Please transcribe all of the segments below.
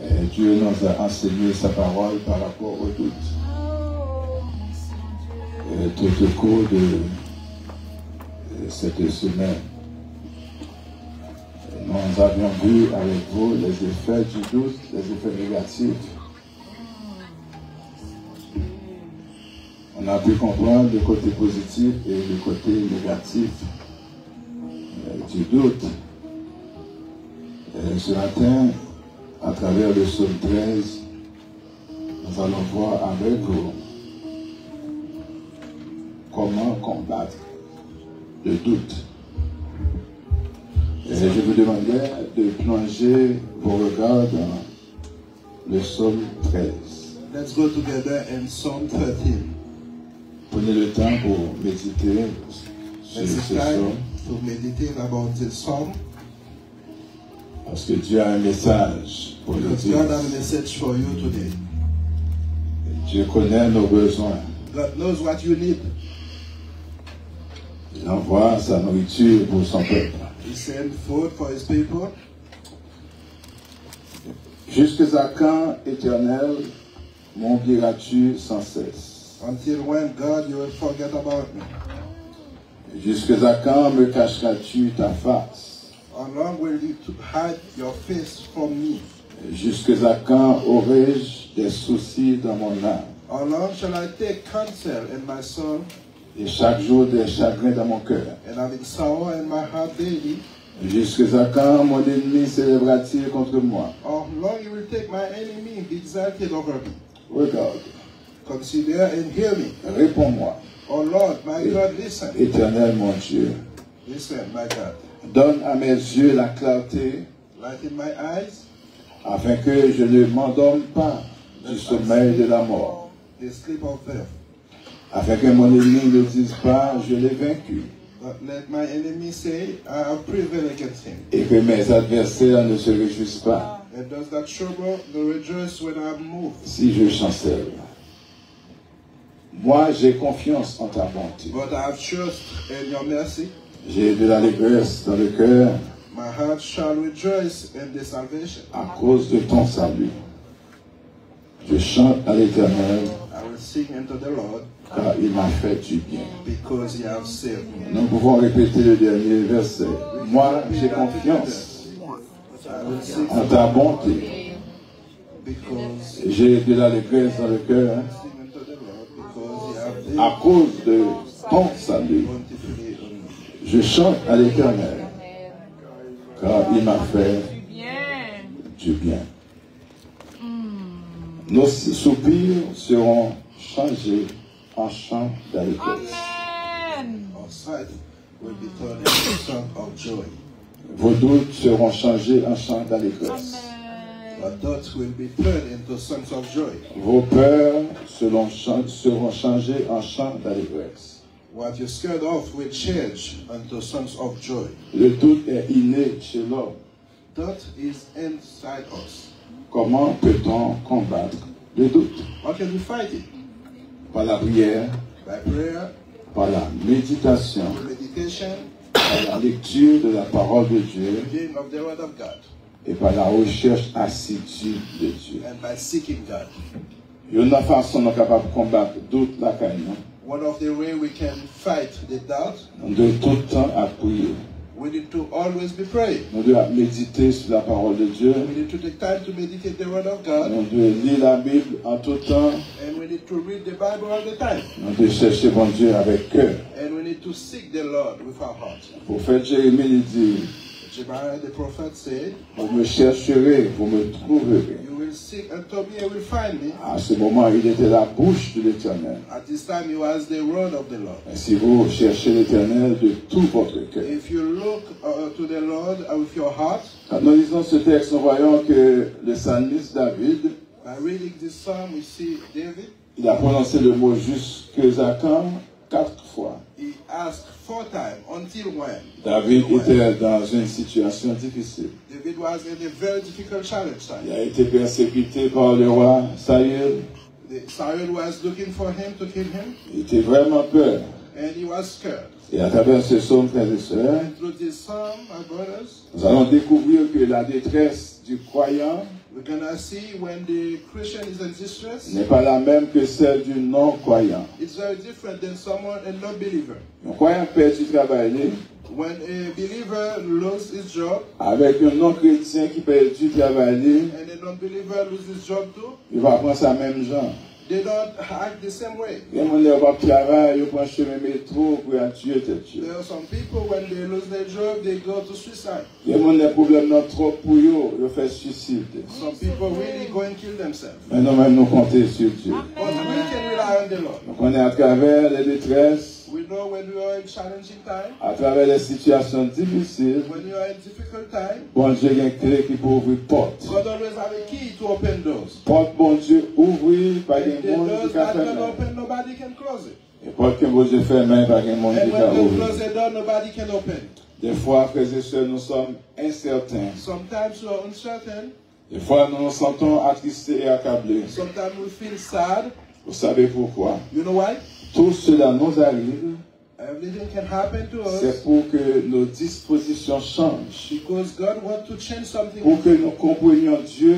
Et Dieu nous a enseigné sa parole par rapport au doute. Et tout au cours de cette semaine, nous avions vu avec vous les effets du doute, les effets négatifs. On a pu comprendre le côté positif et le côté négatif du doute. Et ce matin, à travers le psaume 13, nous allons voir avec vous comment combattre le doute. Et je vous demandais de plonger vos regards dans le psaume 13. Let's go together in Psalm 13. Prenez le temps pour méditer sur ce psaume. To meditate about this psalm. Parce que Dieu a un message pour nous Because dire. God has a message for you today. Dieu connaît nos besoins. God knows what you need. Il envoie sa nourriture pour son peuple. He sent food for his people. Jusqu'à quand, Éternel, m'oublieras-tu sans cesse? Until when, God, you will forget about me? Jusqu'à quand me cacheras-tu ta face? How long will you hide your face from me? Jusqu'à quand aurai-je des soucis dans mon âme? How long shall I take counsel in my soul, Et chaque jour des chagrins dans mon cœur? and having sorrow in my heart daily? Jusqu'à quand mon ennemi s'élèvera-t-il contre moi? How long you will take my enemy be exalted over me? Regarde, Consider and hear me. réponds-moi, Oh Lord, my God, listen. Éternel mon Dieu. Listen, my God. Donne à mes yeux la clarté, Lighten my eyes, afin que je ne m'endorme pas du sommeil de la mort, the sleep of death. afin que mon ennemi ne dise pas, je l'ai vaincu, But let my enemy say, I have prevailed against him. et que mes adversaires ne se réjouissent pas And does that trouble the rejoice when I am moved? si je chancelle. Moi, j'ai confiance en ta bonté. But I have trust in your mercy. J'ai de l'allégresse dans le cœur My heart shall rejoice in the salvation. à cause de ton salut. Je chante à l'Éternel, I will sing unto the Lord car il m'a fait du bien. because he has saved me. Nous pouvons répéter le dernier verset. Moi, j'ai confiance I will sing en ta bonté. because J'ai de l'allégresse dans le cœur sing unto the Lord because he has à cause de ton salut. bountifully on me. Je chante à l'Éternel, car il m'a fait du bien. Nos soupirs seront changés en chants d'allégresse. Our sight will be turned into a song of joy. Vos doutes seront changés en chants d'allégresse. Our thoughts will be turned into songs of joy. Vos peurs seront changées en chants d'allégresse. What you're scared of will change into songs of joy. Le doute est inné chez l'homme. That is inside us. Comment peut-on combattre le doute? How can we fight it? Par la prière, By prayer, par la méditation, meditation, par la lecture de la parole de Dieu reading of the word of God, et par la recherche assidue de Dieu. and by seeking God. Une façon nous capable de combattre le doute la caille. One of the way we can fight the doubt, Nous devons tout le temps à prier. we need to always be praying. Nous devons méditer sur la parole de Dieu. We need to take time to meditate the word of God, Nous devons lire la Bible en tout temps. and we need to read the Bible all the time. Nous devons chercher bon Dieu avec cœur. And we need to seek the Lord with our heart. Pour faire Jérémie, il dit, Jeremiah the prophet said, vous me chercherez, vous me trouverez. you will seek unto me and will find me. À ce moment, il était la bouche de l'Éternel. At this time he was the word of the Lord. Et si vous cherchez l'Éternel de tout votre cœur. If you look to the Lord with your heart, Quand nous lisons ce texte, nous voyons que le psalmiste David, by reading this psalm, we see David. il a prononcé le mot jusqu'à quand 4 fois. He asked 4 times, until when? David Until when? était dans une situation difficile. David was in a very difficult challenge Il time. a été persécuté par le roi Saül. Saul was looking for him to kill him, Il était vraiment peur. and he was scared. Et à travers ce psaume, frères et sœurs, And through this psalm, my brothers, nous allons découvrir que la détresse du croyant we're gonna see when the Christian is in distress. n'est pas la même que celle du non-croyant. It's very different than someone, a non-believer. Un croyant perd du travail, When a believer loses his job, avec un non-chrétien qui perd du travail, and a non-believer loses his job too, il va prendre sa même genre. they don't act the same way. Les gens qui pas travail, ils prennent le chemin métro pour tuer tête. There are some people, when they lose their job, they go to suicide. Les gens qui ont des problèmes trop pour eux, ils font suicide. Some people really go and kill themselves. Mais nous-mêmes, nous comptons sur Dieu. But we can rely on the Lord. Donc on est à travers les détresses, We know when we are in challenging time, à travers les situations difficiles, when you are in difficult time, bon Dieu a une clé qui peut ouvrir porte. God always have a key to open doors. Porte, bon Dieu, ouvrir, pas And de the monde doors qui that peut can fermer. open, nobody can close it. Et porte que bon Dieu ferme, pas de monde And qui when peut God ouvrir. closes a door, nobody can open it. Des fois, frères et sœurs, nous sommes incertains. Sometimes we are uncertain. Des fois, nous nous sentons attristés et accablés. Sometimes we feel sad. Vous savez pourquoi? You know why? Tout cela nous arrive, Everything can happen to us c'est pour que nos dispositions changent. because God wants to change something. Pour que nous comprenions Dieu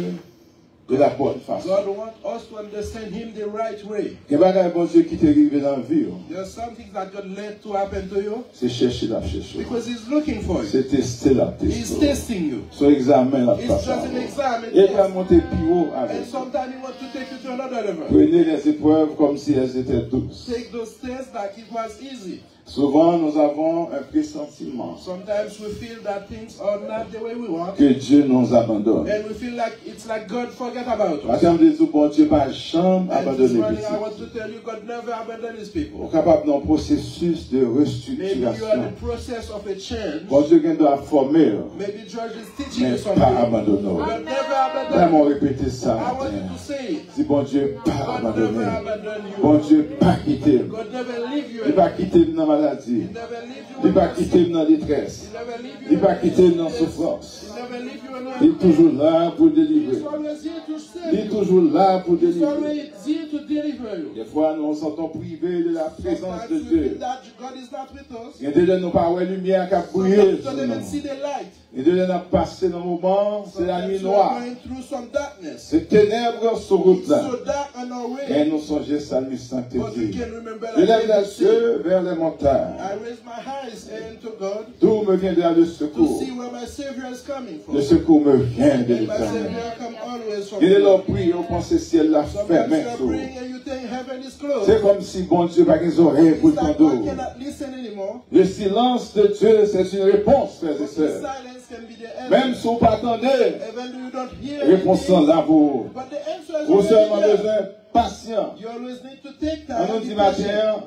de la bonne façon. God wants us to understand Him the right way. Il y a des bon Dieu qui t'est arrivé dans la vie. There are some things that God let to happen to you C'est chercher la chercher. because He's looking for you. C'est tester la He's tester. testing you. Son examen la It's passe. just an exam. Et il va monter plus haut avec. And sometimes He wants to take you to another level. Prenez les épreuves comme si elles étaient douces. Take those tests like it was easy. Souvent, nous avons un pressentiment Sometimes we feel that things are not the way we want. que Dieu nous abandonne. And we feel like it's like God forget about us. Attends, de dire, bon Dieu, pas jamais And this abandonner morning les I want petits. to tell you God never abandoned His Nous people. sommes capables d'un processus de Maybe you are in restructuration. the process of a change. Bon Dieu, qui doit former, Maybe George is teaching mais you something. pas abandonner. God never abandoned Vraiment you. répéter ça. I want you matin. to say it. Si bon Dieu, pas God never abandonner. abandoned Bon you. Dieu, pas quitter. God never leave you Il va alone. quitter dans la maladie. He never leave you Il va alone. quitter dans la détresse. He never leave you Il va alone. quitter dans la souffrance. He never leave you alone. Il est toujours là pour He's délivrer. always here to Il save est you. toujours là pour He's délivrer. always here to deliver you. Des fois, nous nous sentons privés de la présence Sometimes de we feel Dieu. that God is not with us. Il y a des gens qui n'ont pas de lumière qui a brillé. Sometimes we don't even see the light. Il y a des gens qui ont passé dans le moment, c'est la nuit Sometimes we are noire. going through some darkness. C'est ténèbres sur route It's là. so dark on our Et way. nous songeons salmiste saint But we Dieu. can remember Je like lève David les said, yeux vers les montagnes. I raise my eyes unto God D'où me viendra le to secours? see where my Savior is coming from. Le secours me vient de And my l'éternel. Savior come always from Il est là God. prié, on pense que ciel la Sometimes fermé. you are praying and you think heaven is closed. C'est comme si bon Dieu n'a pas les oreilles pour It's le like dos. God cannot listen anymore. Le silence de Dieu, c'est une réponse, frères et But the sœurs. silence can be the Même answer. si vous ne pas attendez, Even though you don't hear réponse anything, là pour but the answer is vous seulement already there. besoin patient. You always need to take On time. nous Be dit patient. matin,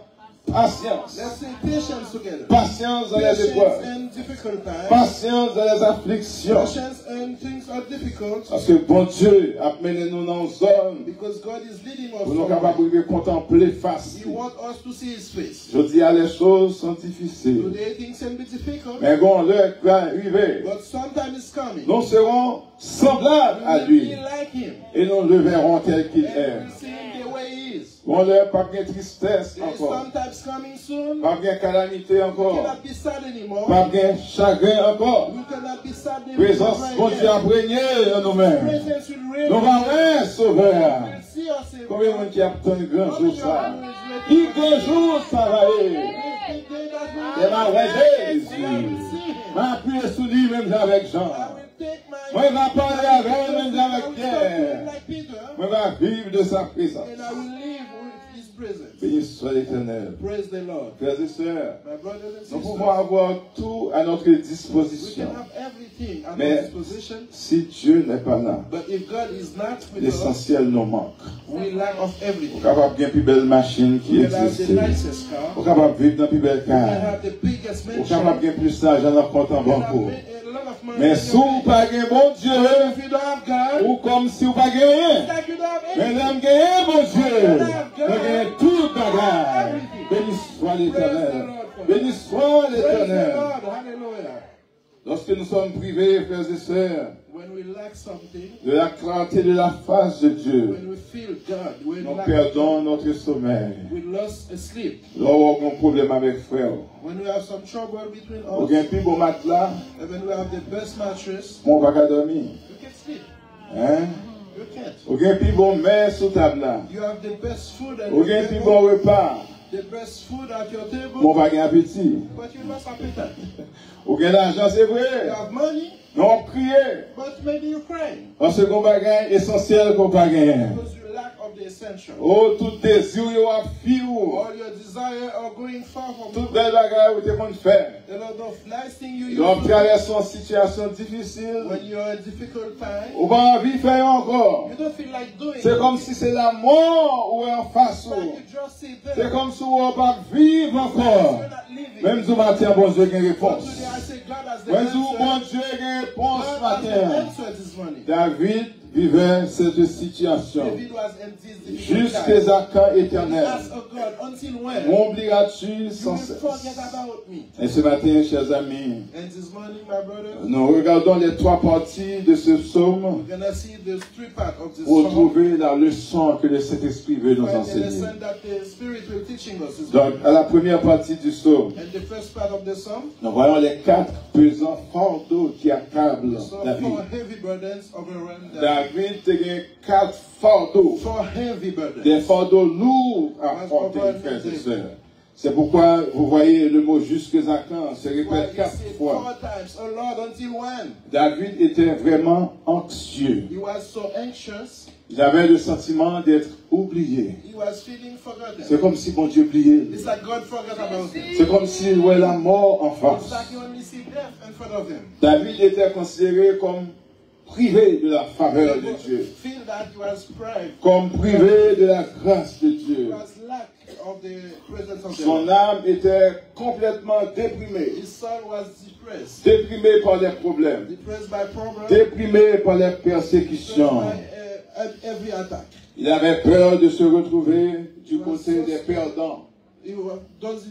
patience. Let's say patience together. Patience dans les Patience épreuves. in difficult times. Patience dans les afflictions. Patience and things are difficult Parce que bon Dieu a mené nous dans une zone because God is leading us où nous sommes forward. capables de contempler face. He wants us to see His face. Je dis, les choses sont difficiles. Today things can be difficult, Mais bon, l'heure va arriver. but sometime is coming. Nous serons semblables à We will lui. be like Him. Et nous le verrons tel qu'il And est. we will see Him the way He is. Bon, l'heure pas bien tristesse There is encore. sometimes coming soon. Pas bien calamité We encore. cannot be sad anymore. Pas bien chagrin encore. We cannot be sad anymore. Présence bon Dieu a régné en nous-mêmes. Presence will reign. Nous allons un sauveur. We'll see our Savior. Combien de monde qui attend un grand How jour many ça? of you is Qui grand jour ça va aller? ready? The day that we Et ma vraie I Jésus. will see Him. M'a appuyé sur lui même avec Jean. I will take my Moi, il va parler avec même I avec will Pierre. stop like Peter, Moi, il va vivre de sa présence. and I will live with His presence. Béni soit l'Éternel. Praise the Lord. Frères et sœurs, My brothers and nous sisters, pouvons avoir tout à notre we disposition. can have everything at Mais our disposition, si Dieu n'est pas là, but if God is not with us, l'essentiel nous manque. we lack of Vous everything. êtes capable de plus belle machine qui We can have the existe. nicest car, Vous êtes capable de vivre dans plus belle we can car. have the biggest Vous êtes mansion, capable de plus d'argent dans le compte en we can banque. have a lot of money. Mais in si your vous bank. pas un bon Dieu, If you don't have God, ou comme si vous pas rien. it's like you don't have Mais anything. l'homme gagne, mon Dieu. Nous gagnons tout bagage. Béni soit l'Éternel. Béni soit Praise the l'Éternel. Lord. Hallelujah. Lorsque nous sommes privés, frères et sœurs, When we lack something, de la clarté de la face de Dieu, when we feel God, when nous we lack, perdons notre sommeil. we lost sleep. Lorsqu'on a un problème avec frère, When we have some trouble between on us, a un plus beau matelas, and when we have the best mattress, on va pas dormir. we can sleep. Hein? You can't. Ou gen pi bon mè sou table là. You have the best food at Ou your gen pi table, bon repas. the best food at your table, Mon pa gen appétit. but you lost appetite. Ou gen l'argent, c'est You vrai. have money, Non, prier. but maybe you cry Parce qu'on bagay essentiel qu'on pa gen. because you lack of the essential. Oh, tout désir yo a fi ou. All your desire are going far from Tout you. bel bagay ou te kon fè. A lot of nice things you L'on use traverse une situation difficile. when you're in difficult time. Ou pas envie de faire encore. You don't feel like doing C'est it. comme si c'est la mort ou en face. But you just sit there. C'est comme si on pas vivre encore. You're not living. Même si on matin, bon Dieu, a une But réponse. today I say God has the Même si bon answer. Dieu, a une réponse God has the matin. answer this morning. David vivait cette situation. David was in this difficult Jusqu'à time. Zaka He éternel. asked, oh God, until when? M'oublieras-tu You sans will cesse? forget about me. Et ce matin, chers amis, And this morning, my brother, nous regardons les trois parties de ce psaume we're gonna see the three part of this pour song. trouver la leçon que le Saint-Esprit veut nous Find the enseigner. lesson that the Spirit will teaching us this Donc, morning. à la première partie du psaume, And the first part of the song, nous voyons les quatre pesants fardeaux qui accablent so David. four heavy burdens overwhelm them. David a quatre fardeaux, Four heavy burdens. des fardeaux lourds à porter, frères et sœurs. C'est pourquoi vous voyez le mot jusque à quand se Why répète he quatre said fois. 4 times, oh Lord, until when? David était vraiment anxieux. He was so anxious, Il avait le sentiment d'être oublié. he was feeling forgotten. C'est comme si bon Dieu oubliait. It's like God forgot about him. C'est comme s'il voyait la mort en It's face. like you only see death in front of him. David était considéré comme privé de la faveur de Dieu, Feel that he was pride. comme privé de la grâce de He Dieu. was lack of the presence of the Son Lord. âme était complètement déprimée, His soul was depressed. déprimée par les problèmes, Depressed by problems. déprimée par les Depressed persécutions. by every attack. Il avait peur de se retrouver du côté des perdants. He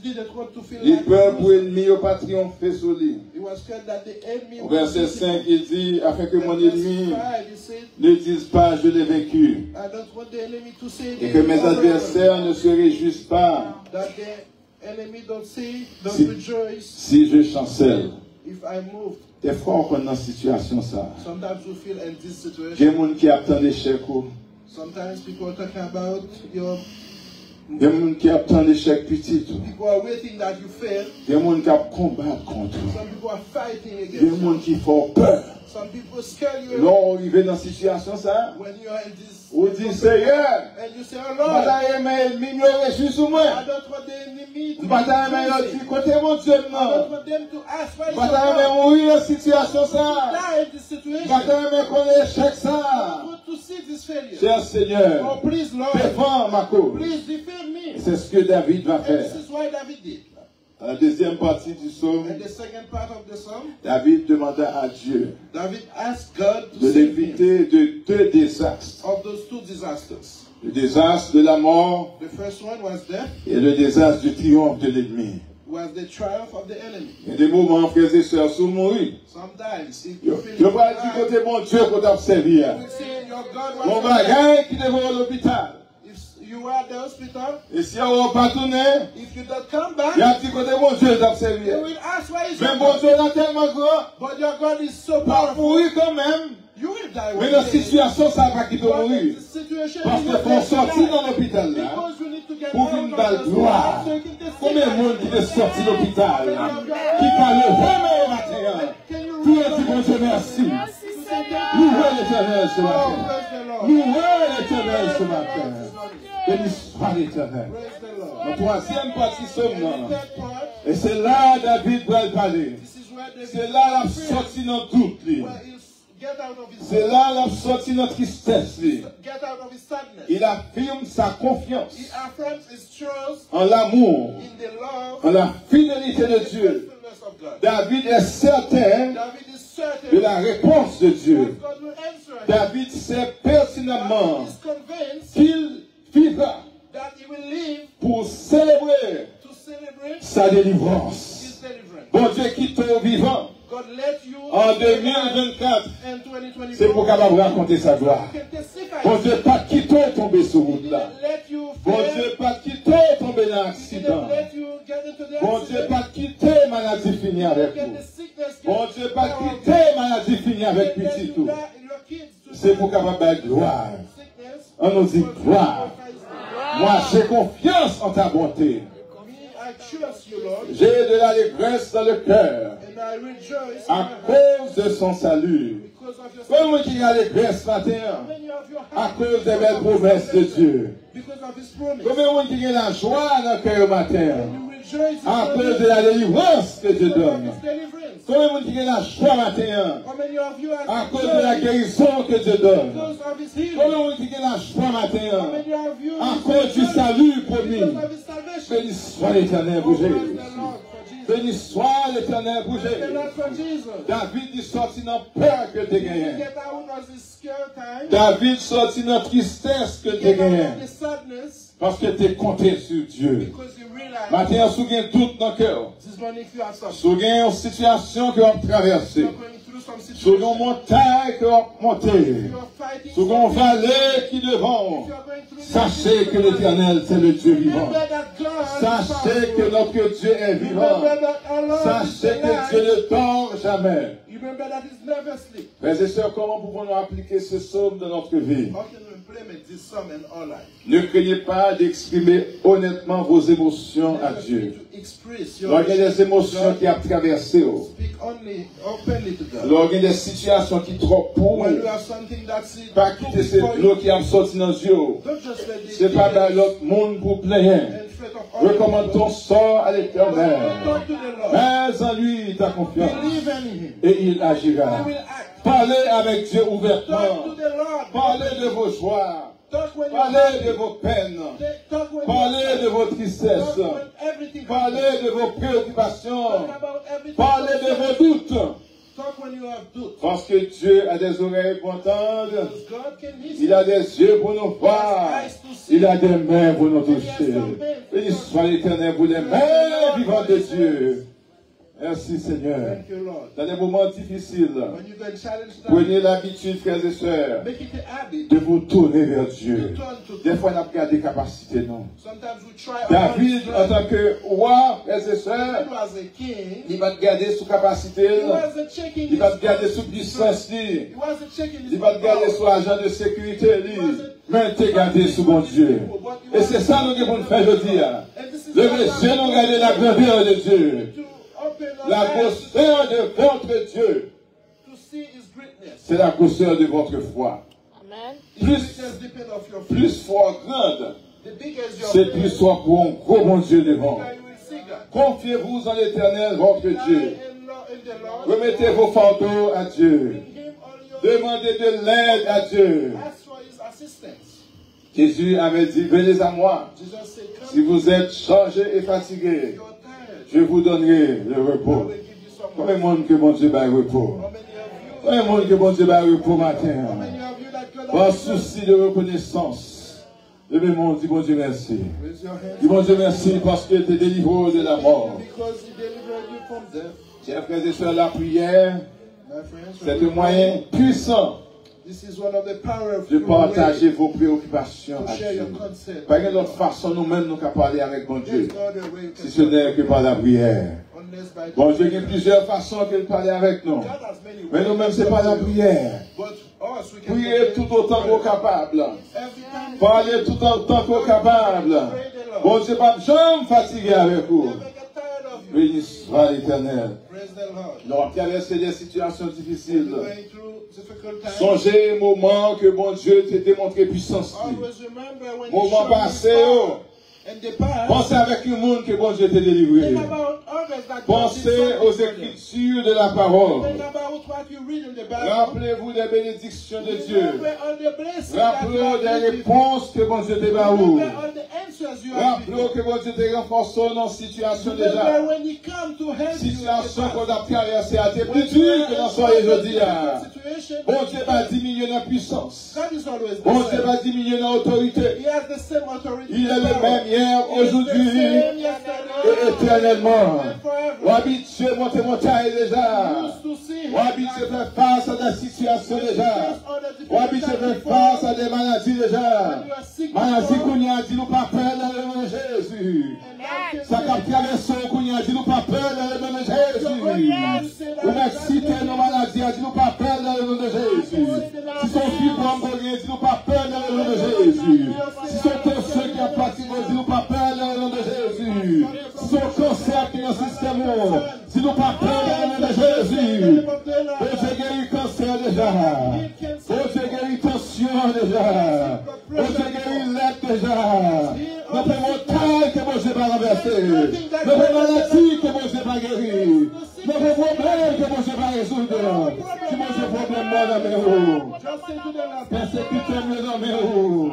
didn't want to feel Les like peurs pour ennemis au pas triompher sur lui. he was scared that the enemy Au would verset beat him. 5, il dit, afin que mon And verse ennemi 5, he said, ne dise pas je l'ai vaincu, I don't want the enemy to say et que mes adversaires ne se réjouissent pas that the enemy don't say, don't Si- rejoice si je chancelle. if I move. Des fois, on est dans cette situation, ça. Sometimes you feel in this Il y situation. a des gens qui attendent l'échec. Sometimes people are talking about your. Il y a des gens qui attendent l'échec petit. People are waiting that you fail. Il y a des gens qui combattent contre. Some people are fighting Il y a des against gens you. qui font peur. Some people scare you Là, on arrive dans cette situation, ça. when you are in this. On dit, Seigneur, And you say, oh je Lord, vais m'aimer, je suis sur moi. I don't want the enemy to Je vais be m'aimer, côté mon Dieu, I don't non. want them to ask why Je is your vais God mourir dans cette situation, ça. die in this Je situation. vais connaître l'échec, I ça. want to see this failure. Cher Seigneur, Oh, please, Lord, défends ma cause. please defend me. C'est ce que David va And faire. this is why David did. Dans la deuxième partie du psaume, And the second part of the psalm, David demanda à Dieu David asked God to de save him l'éviter de deux désastres. of those two disasters. Le désastre de la mort The first one was death, et le désastre du triomphe de l'ennemi. was the triumph of the enemy. Il y a des moments, frères et sœurs, sous mourir. Sometimes, if Je you ne feel vais pas dire côté mon Dieu qu'on t'a servi. you will say your God Mon was alive. bagage qui devrait à l'hôpital. If you are at the hospital, Et si on va pas tourner, if you don't come il y a back, un petit côté mon Dieu t'a servi. you will ask why is Mais your mon God? Dieu est tellement grand, But your God is so pas powerful. mourir quand même. You will die Mais one dans la day. situation, ça va qui peut But in mourir. this situation, Parce you que will pour die. sortir dans l'hôpital là, Because you need to get pour out une of balle the gloire. hospital, so you can testify. Combien de monde qui est sorti de l'hôpital, qui parle vraiment au matin, tout le dit bon Dieu merci. Louez l'Éternel ce Oh, matin. praise the Lord. Louez l'Éternel ce matin. Béni soit l'Éternel. Praise the Lord. La troisième partie And the seulement. third part, Et c'est là David va parler. this is where David C'est là la sortie dans doute. lui. where he'll get out of his C'est là la sortie dans tristesse. lui. get out of his sadness. Il affirme sa confiance He affirms his trust en l'amour, in the love en la fidélité de and Dieu. faithfulness of God. David est certain David is certain de la réponse de Dieu. that God will answer him. David sait pertinemment David is convinced qu'il vivra that he will live pour célébrer to celebrate sa délivrance. his deliverance. Bon Dieu quitte au vivant God let you en 2024. and 2024. C'est pour capable raconter sa gloire. can testify. Bon Dieu, pas quitter tomber sur He route là. didn't let you Bon fail. Dieu, pas quitter tomber dans He didn't l'accident. let you get into the Bon Dieu, accident. pas quitter maladie finie avec Get nous. the sickness. Bon Dieu, pas quitter maladie finie avec petit tout. c'est pour capable de gloire. sickness. On nous dit gloire. Moi, j'ai confiance en ta bonté. I trust you, Lord, J'ai de l'allégresse dans le cœur and I rejoice à cause de son salut. because of your Comment il y a l'allégresse ce matin? many of your À cause des belles promesses de Dieu. because of his promise. Comment il y a la joie dans le cœur au matin? You rejoice À cause de la délivrance que Dieu because of donne. his deliverance. Comment il y a la joie matin? How many of you À are cause de la guérison que Dieu donne. because of his healing? Comment il y a la joie How matin? many of you À cause du salut promis. because of his salvation? Béni soit l'Éternel pour Oh, praise Jésus. the Lord for Jesus. Béni soit l'Éternel pour Praise the Jésus. Lord for Jesus. David il sorti dans peur que tu You gagnes. get out of the scare time. David sorti dans tristesse que tu Get out gagnes. of the sadness Parce que tu es compté sur Dieu. because you realize Maintenant, si tu as tout dans le cœur, this morning if you have something. si tu as une situation que tu as traversée, You're going through some si tu as situation. une montagne que tu as montée, You're fighting si tu as une vallée qui est devant, You're going through sachez que l'Éternel, c'est le Dieu vivant. Remember that God is Sachez que powerful. notre Dieu est vivant. Remember that our Lord is Sachez que Dieu alive. ne dort jamais. Remember that He's never sleep. Frères et sœurs, comment pouvons-nous appliquer ce psaume dans notre vie? How can we implement this psalm in our life? Ne craignez pas d'exprimer honnêtement vos émotions à Dieu. To express your Lorsqu'il y a des émotions qui ont traversé, speak only openly to God. lorsqu'il y a des situations qui sont trop pour, When you have something that's pas quitter cette l'eau qui a sorti dans les yeux. don't just let it C'est pas dans l'autre monde pour plaindre. and fret of all Recommande ton sort à l'Éternel. Talk to the Lord. Mets en lui ta confiance Believe in Him. et il agira. He will act. Parlez avec Dieu Talk to ouvertement. the Lord. Parlez de vos joies. Talk when you're Parlez happy. de vos peines. Talk when Parlez de vos Talk tristesses. when everything Parlez de vos préoccupations. Talk about everything. Parlez de vos doutes. Talk when you have doubts. Parce que Dieu a des oreilles pour entendre. Because God can listen. Il a des yeux pour nous voir. Il a des mains pour nous toucher. Béni soit l'Éternel pour les mains vivantes de Dieu. Merci Seigneur. Thank you, Lord. Dans les moments difficiles, When you get challenged, prenez l'habitude, frères et sœurs, make it a habit. de vous tourner vers Dieu. Turn to Des God. fois, on a regardé des capacités, non. Sometimes we try our David, en own tant que roi, frères et strength. sœurs, He was a king. il va regarder sous capacité, He wasn't checking il va his regarder sous puissance, He wasn't checking his il va regarder power. sous agent de sécurité, mais il regarder sous mon Dieu. Et c'est ça nous devons faire aujourd'hui. And this is Le what monsieur I'm nous regarder la grandeur de Dieu, to open our la eyes grosseur de votre Dieu. to see his greatness. C'est la grosseur de votre foi. Amen. His Plus- greatness depends of your faith. Plus foi grande, The bigger is your c'est faith, plus foi pour un gros bon Dieu the devant. bigger you will see God. Confiez-vous en l'Éternel, votre Dieu. In the Lord. Remettez vos fardeaux à Dieu. Bring him all your Demandez de l'aide à Dieu. ask for his assistance. Jésus avait dit, venez à moi. Jesus said, come Si vous êtes chargés et fatigués, you're tired. je vous donnerai le I repos. will give you some Combien de more. monde que mon Dieu va repos? How many of you? Combien de monde que mon Dieu va repos How matin? many of you that God Par has souci de reconnaissance. Levez mon dis mon Dieu merci. raise your hand Dis mon Dieu merci parce que tu es délivré de la mort. because he delivered you from death. Chers frères et sœurs, la prière, My friends, c'est un moyen puissant this is one of the power of de partager vos préoccupations to à share your Dieu. concern. Pas une autre façon nous-mêmes nous qu'à parler avec mon Dieu, There's no other way you si can ce n'est que par la prière. unless by Bon Dieu, il y a plusieurs façons qu'il parle avec nous. God has many Mais ways. nous-mêmes, c'est par la prière. But us, we can Priez tout autant qu'au capable. every time Parlez tout autant qu'au capable. Bon Dieu, pas jamais fatigué avec vous. never get tired of you. Béni soit l'Éternel. Praise the Lord. Nous avons traversé des situations difficiles. Going through difficult times. Songez au moment que bon Dieu t'a démontré puissance. Always remember when Moment you show passé, his oh. power. And the past, Pensez avec le monde que bon Dieu t'a délivré. think about others that God did Pensez something aux for them. Écritures de la parole. Think about what you read in the Bible. Rappelez-vous des bénédictions de Dieu. Remember all the blessings that you Rappelez-vous have des received. réponses que bon Dieu t'a données. Remember all the answers you have Rappelez-vous que bon Dieu t'a renforcé dans une situation Remember déjà. when he come to help you in the Situation past. qu'on a traversée à des plus dures que dans soirée aujourd'hui. Situation, Bon Dieu va diminuer la puissance. God is always the Bon Dieu same. va diminuer l'autorité. He has the same authority. Il est le power. même hier, He is the aujourd'hui same et yesterday éternellement. and forever. On habitué à monter montagne déjà. Used to see him On habitué à faire face à des situations déjà. On habitué à faire face à des maladies déjà. Maladie qu'on y a dit nous pas peur dans le nom de Jésus. Ça qu'a traversé qu'on y a dit nous pas peur dans le nom de Jésus. Ou merci que nos maladies a dit nous pas peur dans le nom de Jésus. Si son fils forme qu'on vient, dis-nous pas peur dans le nom de Jésus. Si son tension qui a pratiqué, dis-nous pas peur dans le nom de Jésus. Si son cancer qui est dans le système, dis-nous pas peur dans le nom de Jésus. Oh, j'ai guéri cancer déjà. Oh, j'ai guéri tension déjà. Oh, j'ai guéri lettre déjà. Nous pouvons taille que moi j'ai pas renversé. Nous pouvons maladie que moi j'ai pas guéri. Nous pouvons problème que moi j'ai pas résoudre. Si moi j'ai problème moi dans mes roues. Persécuteur me dans mes roues.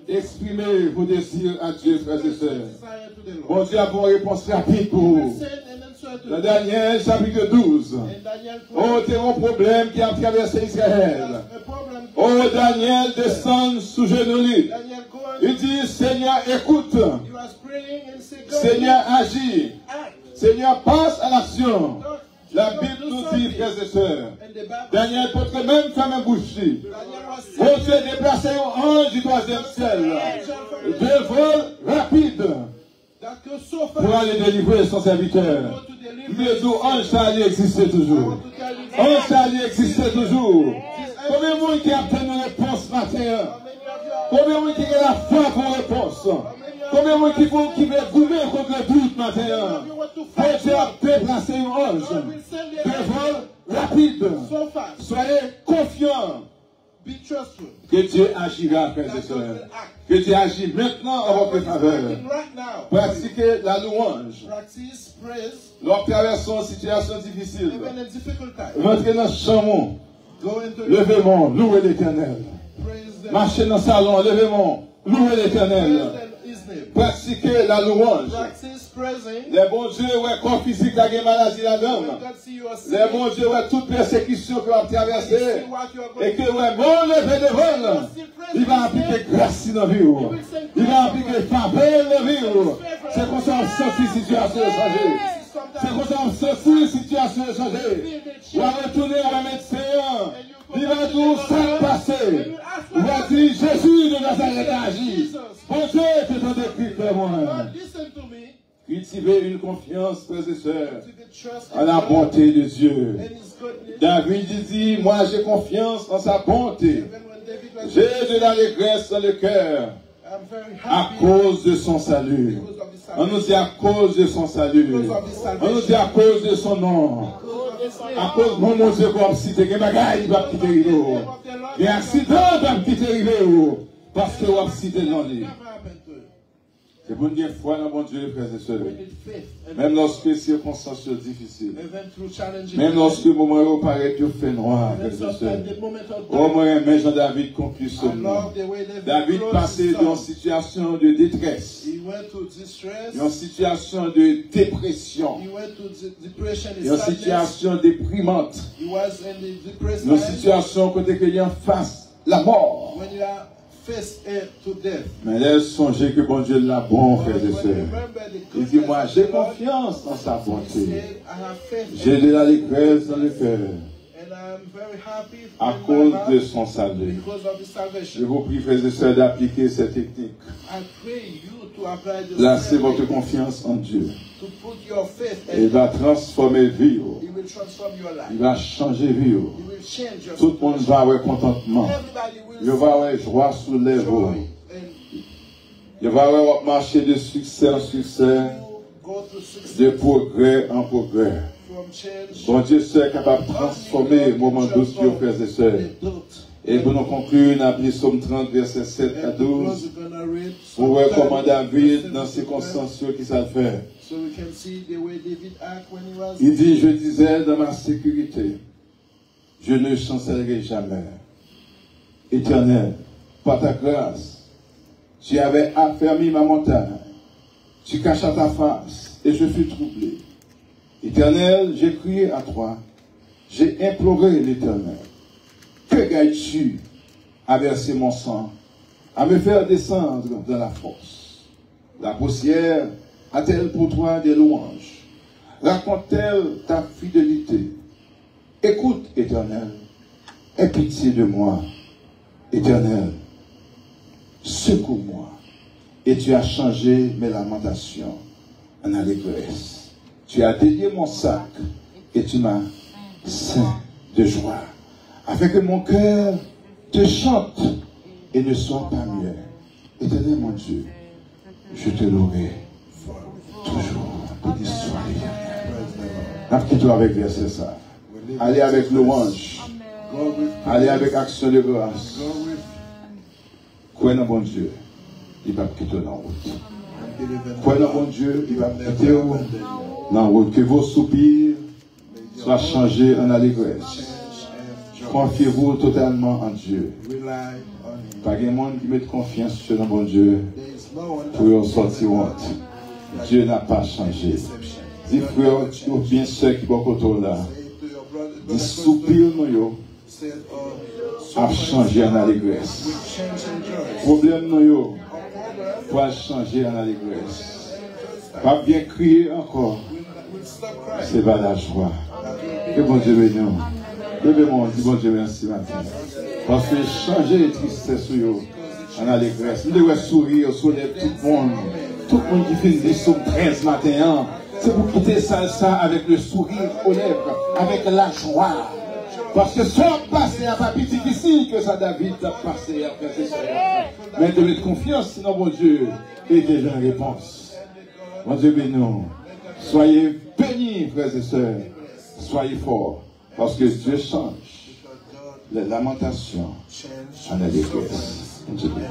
Exprimez vos désirs à Dieu, frères et sœurs. Bon Dieu a pour réponse rapide pour vous. Dans Daniel chapitre 12. Oh, c'est un problème qui a traversé Israël. Oh, Daniel descend sous genoux. Il dit, Seigneur, écoute. Seigneur, agis. Seigneur, passe à l'action. La Bible nous dit, frères et sœurs, Daniel peut même faire un boucher. Oh Dieu, déplacer un ange du troisième ciel. De vol rapide. Pour aller délivrer son serviteur. Mais nous, ange, ça allait exister toujours. Ange, ça allait exister toujours. Combien de monde qui a obtenu une réponse matin? Combien de monde qui a la foi pour réponse? Combien de monde qui veut goumer contre le doute matin? Pour Dieu a déplacé un ange. De vol rapide. Soyez confiants. Que Dieu agira, frères et sœurs. Que Dieu agit maintenant en votre faveur. Pratiquez la louange. Lorsque traversons une situation difficile, rentrez dans le chamon. Levez-moi, louez l'Éternel. Marchez dans le salon, levez-moi, louez l'Éternel. Pratiquez la louange. Les bons dieux, ouais, corps physique, la maladie, la dame. Les bons dieux, ouais, toute persécution que vous avez traversée. Et que, ouais, bon levé de vol. Il va appliquer grâce dans la vie. Il va appliquer faveur dans la vie. C'est comme ça qu'on sortit situation de changer. C'est comme ça qu'on sortit situation de changer. On va retourner à la médecin. Il va tout ça passer. On va dire Jésus de Nazareth agit. Bon Dieu, que t'en décrit, moi. Cultivez une confiance, frères et sœurs, en la bonté de Dieu. David dit, moi j'ai confiance en sa bonté. J'ai de l'allégresse dans le cœur à cause de son salut. On nous dit à cause de son salut. On nous dit à cause de son nom. À cause de mon Dieu qu'on va citer, que bagaille il va quitter Rivo. Et accident va quitter Rivo. Parce que on va citer le nom. C'est pour une foi dans mon Dieu, frères et sœurs. Même lorsque les circonstances sont difficiles. Même lorsque le moment paraît tout fait noir, frères et sœurs. Au moins, mais Jean-David conclut ce mot. David passait d'une situation de détresse. D'une situation de dépression. D'une situation déprimante. D'une situation côté qu'il y a face la mort. Mais laisse songer que bon Dieu l'a bon, frères et sœurs. Il dit, moi, j'ai confiance en sa bonté. J'ai de l'allégresse dans le cœur. À cause de son salut. Je vous prie, frères et sœurs, d'appliquer cette technique. Placez votre confiance en Dieu. Il va transformer vie. Il va changer vie. Tout le monde va avoir contentement. Il va avoir joie sous les lèvres. Il va avoir marché de succès en succès, de progrès en progrès. Bon Dieu seul est capable de transformer le moment doux, frères et sœurs. Et pour nous conclure, nous avons Psaume 30, versets 7 à 12. Pour voir comment David, dans ces circonstances qui ça fait. Il dit, je disais dans ma sécurité, je ne chancellerai jamais. Éternel, par ta grâce, tu avais affermi ma montagne. Tu cachas ta face et je fus troublé. Éternel, j'ai crié à toi. J'ai imploré l'Éternel. Que gagnes-tu à verser mon sang, à me faire descendre dans la force? La poussière a-t-elle pour toi des louanges? Raconte-t-elle ta fidélité? Écoute, Éternel, aie pitié de moi. Éternel, secours-moi. Et tu as changé mes lamentations en allégresse. Tu as délié mon sac et tu m'as ceint de joie. afin que mon cœur te chante et ne soit pas muet. Éternel mon Dieu, je te louerai toujours. Béni soit. Quitte-toi avec verset ça. Allez avec louange. Allez avec action de grâce. Croyez dans bon Dieu, il va quitter dans la route. Croyez dans bon Dieu, il va quitter dans la route. Que vos soupirs soient changés en allégresse. Confiez-vous totalement en Dieu. Pas de monde qui met confiance sur le bon Dieu pour en sortir honte. Dieu n'a pas changé. Dis frère, ou bien ceux qui sont autour là, des soupirs nous a changé en allégresse. Problème nous pour changer en allégresse. Pas bien crier encore. C'est pas la joie. Que bon Dieu bénisse. Levez-moi, dis bon Dieu merci matin. Parce que changer les tristesses en allégresse. Nous devons sourire, sourire tout le monde. Tout le monde qui fait des sommes 13 matin. C'est pour quitter ça avec le sourire aux lèvres, avec la joie. Parce que soit passé à pas plus difficile que ça David a passé après ses soeurs. Mais de mettre confiance dans mon Dieu et déjà une réponse. Mon Dieu béni. Soyez bénis, frères et sœurs. Soyez forts. Parce que Dieu change les lamentations en allégresse. Mon Dieu béni.